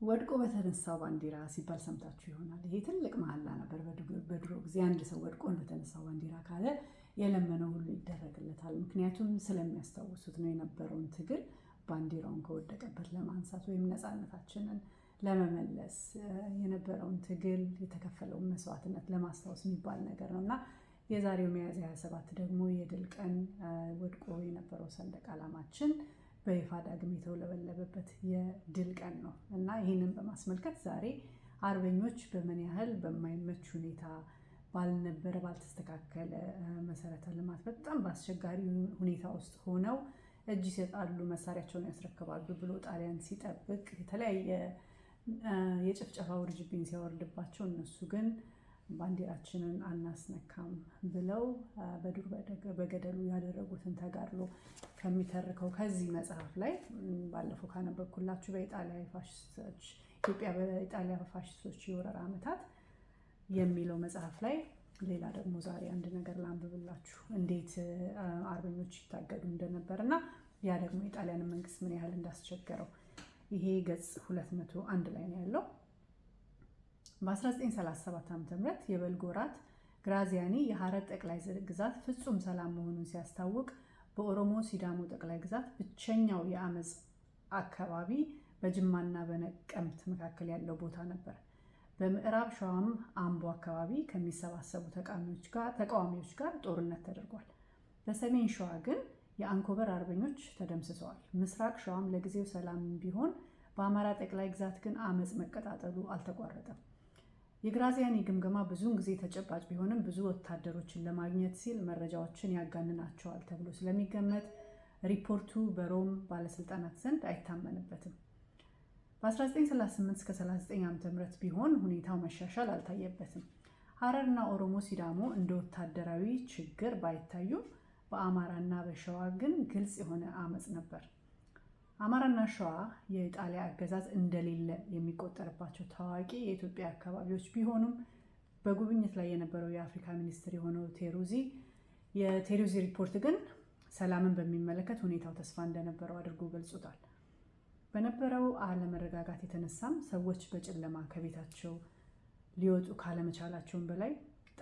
ወድቆ በተነሳው ባንዲራ ሲባል ሰምታችሁ ይሆናል። ይሄ ትልቅ መሐላ ነበር። በድሮ ጊዜ አንድ ሰው ወድቆ በተነሳው ባንዲራ ካለ የለመነው ሁሉ ይደረግለታል። ምክንያቱም ስለሚያስታውሱት ነው የነበረውን ትግል ባንዲራውን ከወደቀበት ለማንሳት ወይም ነፃነታችንን ለመመለስ የነበረውን ትግል የተከፈለውን መስዋዕትነት ለማስታወስ የሚባል ነገር ነው እና የዛሬው ሚያዝያ 27 ደግሞ የድል ቀን ወድቆ የነበረው ሰንደቅ ዓላማችን በይፋ ዳግም የተውለበለበበት የድል ቀን ነው እና ይህንን በማስመልከት ዛሬ አርበኞች በምን ያህል በማይመች ሁኔታ ባልነበረ ባልተስተካከለ መሰረተ ልማት በጣም በአስቸጋሪ ሁኔታ ውስጥ ሆነው እጅ ይሰጣሉ፣ መሳሪያቸውን ያስረክባሉ ብሎ ጣሊያን ሲጠብቅ የተለያየ የጭፍጨፋ ውርጅብኝ ሲያወርድባቸው እነሱ ግን ባንዲራችንን አናስነካም ብለው በዱር በገደሉ ያደረጉትን ተጋድሎ ከሚተርከው ከዚህ መጽሐፍ ላይ ባለፈው ካነበብኩላችሁ ኢትዮጵያ በኢጣሊያ ፋሽስቶች የወረራ ዓመታት የሚለው መጽሐፍ ላይ ሌላ ደግሞ ዛሬ አንድ ነገር ላንብብላችሁ፣ እንዴት አርበኞች ይታገዱ እንደነበር እና ያ ደግሞ የጣሊያን መንግስት ምን ያህል እንዳስቸገረው። ይሄ ገጽ 201 ላይ ነው ያለው። በ1937 ዓ.ም የበልግ ወራት ግራዚያኒ የሐረር ጠቅላይ ግዛት ፍጹም ሰላም መሆኑን ሲያስታውቅ በኦሮሞ ሲዳሞ ጠቅላይ ግዛት ብቸኛው የአመፅ አካባቢ በጅማና በነቀምት መካከል ያለው ቦታ ነበር። በምዕራብ ሸዋም አምቦ አካባቢ ከሚሰባሰቡ ተቃዋሚዎች ጋር ጦርነት ተደርጓል። በሰሜን ሸዋ ግን የአንኮበር አርበኞች ተደምስሰዋል። ምስራቅ ሸዋም ለጊዜው ሰላም ቢሆን በአማራ ጠቅላይ ግዛት ግን አመፅ መቀጣጠሉ አልተቋረጠም። የግራዚያኒ ግምገማ ብዙውን ጊዜ ተጨባጭ ቢሆንም ብዙ ወታደሮችን ለማግኘት ሲል መረጃዎችን ያጋንናቸዋል ተብሎ ስለሚገመት ሪፖርቱ በሮም ባለስልጣናት ዘንድ አይታመንበትም። በ1938 እስከ 39 ዓ.ም ቢሆን ሁኔታው መሻሻል አልታየበትም። ሐረርና ኦሮሞ ሲዳሞ እንደ ወታደራዊ ችግር ባይታዩም በአማራና በሸዋ ግን ግልጽ የሆነ አመፅ ነበር። አማራና ሸዋ የኢጣሊያ አገዛዝ እንደሌለ የሚቆጠርባቸው ታዋቂ የኢትዮጵያ አካባቢዎች ቢሆኑም በጉብኝት ላይ የነበረው የአፍሪካ ሚኒስትር የሆነው የቴሩዚ ሪፖርት ግን ሰላምን በሚመለከት ሁኔታው ተስፋ እንደነበረው አድርጎ ገልጾታል። በነበረው አለመረጋጋት የተነሳም ሰዎች በጨለማ ከቤታቸው ሊወጡ ካለመቻላቸውን በላይ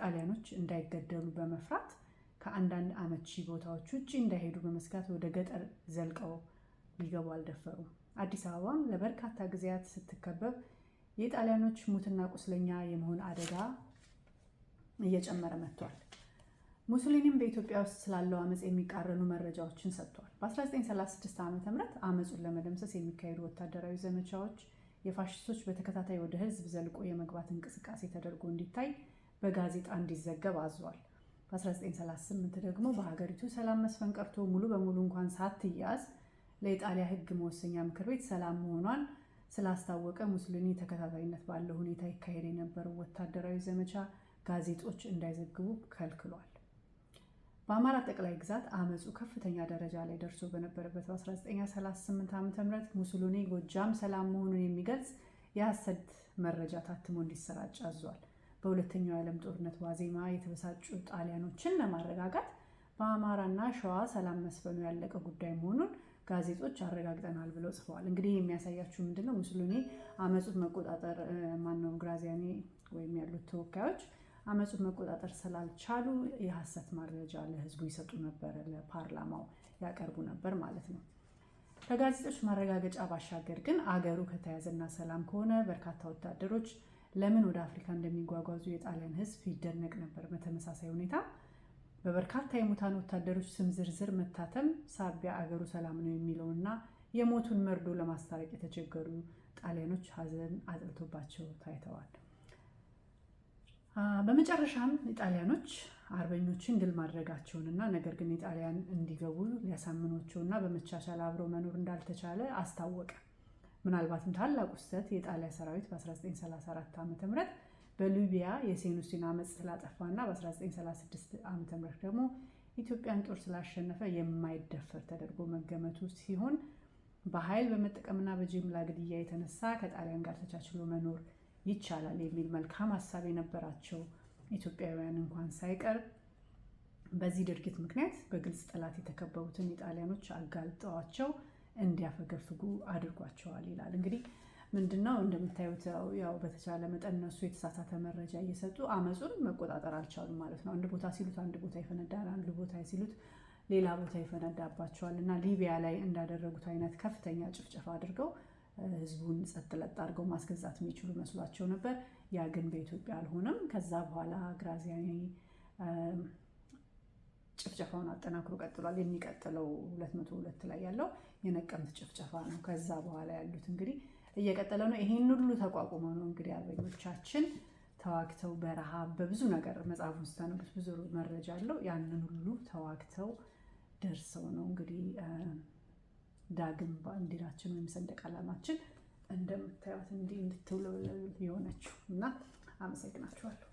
ጣሊያኖች እንዳይገደሉ በመፍራት ከአንዳንድ አመቺ ቦታዎች ውጭ እንዳይሄዱ በመስጋት ወደ ገጠር ዘልቀው ሊገቡ አልደፈሩም። አዲስ አበባም ለበርካታ ጊዜያት ስትከበብ የጣሊያኖች ሙትና ቁስለኛ የመሆን አደጋ እየጨመረ መጥቷል። ሙሶሊኒም በኢትዮጵያ ውስጥ ስላለው አመፅ የሚቃረኑ መረጃዎችን ሰጥቷል። በ1936 ዓ.ም አመፁን ለመደምሰስ የሚካሄዱ ወታደራዊ ዘመቻዎች የፋሽስቶች በተከታታይ ወደ ህዝብ ዘልቆ የመግባት እንቅስቃሴ ተደርጎ እንዲታይ በጋዜጣ እንዲዘገብ አዟል። በ1938 ደግሞ በሀገሪቱ ሰላም መስፈን ቀርቶ ሙሉ በሙሉ እንኳን ሳትያዝ ለኢጣሊያ ህግ መወሰኛ ምክር ቤት ሰላም መሆኗን ስላስታወቀ ሙሶሊኒ ተከታታይነት ባለው ሁኔታ ይካሄድ የነበረው ወታደራዊ ዘመቻ ጋዜጦች እንዳይዘግቡ ከልክሏል። በአማራ ጠቅላይ ግዛት አመፁ ከፍተኛ ደረጃ ላይ ደርሶ በነበረበት በ1938 ዓ.ም ሙሶሊኒ ጎጃም ሰላም መሆኑን የሚገልጽ የሐሰት መረጃ ታትሞ እንዲሰራጭ አዟል። በሁለተኛው የዓለም ጦርነት ዋዜማ የተበሳጩ ጣሊያኖችን ለማረጋጋት በአማራና ሸዋ ሰላም መስፈኑ ያለቀ ጉዳይ መሆኑን ጋዜጦች አረጋግጠናል ብለው ጽፈዋል። እንግዲህ የሚያሳያችሁ ምንድነው? ሙሶሊኒ አመፁን መቆጣጠር ግራዚያኒ ወይም ያሉት ተወካዮች አመፁን መቆጣጠር ስላልቻሉ የሐሰት መረጃ ለህዝቡ ይሰጡ ነበር፣ ለፓርላማው ያቀርቡ ነበር ማለት ነው። ከጋዜጦች ማረጋገጫ ባሻገር ግን አገሩ ከተያዘና ሰላም ከሆነ በርካታ ወታደሮች ለምን ወደ አፍሪካ እንደሚጓጓዙ የጣሊያን ህዝብ ይደነቅ ነበር። በተመሳሳይ ሁኔታ በበርካታ የሙታን ወታደሮች ስም ዝርዝር መታተም ሳቢያ አገሩ ሰላም ነው የሚለውና የሞቱን መርዶ ለማስታረቅ የተቸገሩ ጣሊያኖች ሀዘን አጥልቶባቸው ታይተዋል። በመጨረሻም ጣሊያኖች አርበኞችን ድል ማድረጋቸውንና ነገር ግን የጣሊያን እንዲገቡ ሊያሳምኗቸውና በመቻቻል አብረው መኖር እንዳልተቻለ አስታወቀ። ምናልባትም ታላቁ ስህተት የጣሊያ ሰራዊት በ1934 ዓ.ም በሊቢያ የሴኑሲን አመፅ ስላጠፋና በ1936 ዓ.ም ደግሞ ኢትዮጵያን ጦር ስላሸነፈ የማይደፈር ተደርጎ መገመቱ ሲሆን በኃይል በመጠቀምና በጅምላ ግድያ የተነሳ ከጣሊያን ጋር ተቻችሎ መኖር ይቻላል የሚል መልካም ሀሳብ የነበራቸው ኢትዮጵያውያን እንኳን ሳይቀር በዚህ ድርጊት ምክንያት በግልጽ ጠላት የተከበቡትን ኢጣሊያኖች አጋልጠዋቸው እንዲያፈገፍጉ አድርጓቸዋል ይላል። እንግዲህ ምንድነው እንደምታዩት ያው በተቻለ መጠን እነሱ የተሳሳተ መረጃ እየሰጡ አመፁን መቆጣጠር አልቻሉም ማለት ነው። አንድ ቦታ ሲሉት አንድ ቦታ ይፈነዳል፣ አንድ ቦታ ሲሉት ሌላ ቦታ ይፈነዳባቸዋል። እና ሊቢያ ላይ እንዳደረጉት አይነት ከፍተኛ ጭፍጨፋ አድርገው ህዝቡን ጸጥ ለጥ አድርገው ማስገዛት የሚችሉ መስሏቸው ነበር። ያ ግን በኢትዮጵያ አልሆነም። ከዛ በኋላ ግራዚያኒ ጭፍጨፋውን አጠናክሮ ቀጥሏል። የሚቀጥለው 202 ላይ ያለው የነቀምት ጭፍጨፋ ነው። ከዛ በኋላ ያሉት እንግዲህ እየቀጠለ ነው። ይሄን ሁሉ ተቋቁመው ነው እንግዲህ አርበኞቻችን ተዋግተው በረሃብ በብዙ ነገር መጽሐፉን ስታነቡት ብዙ መረጃ አለው። ያንን ሁሉ ተዋግተው ደርሰው ነው እንግዲህ ዳግም ባንዲራችን ወይም ሰንደቅ ዓላማችን እንደምታዩት እንዲህ እንድትውለበለብ የሆነችው እና አመሰግናችኋለሁ።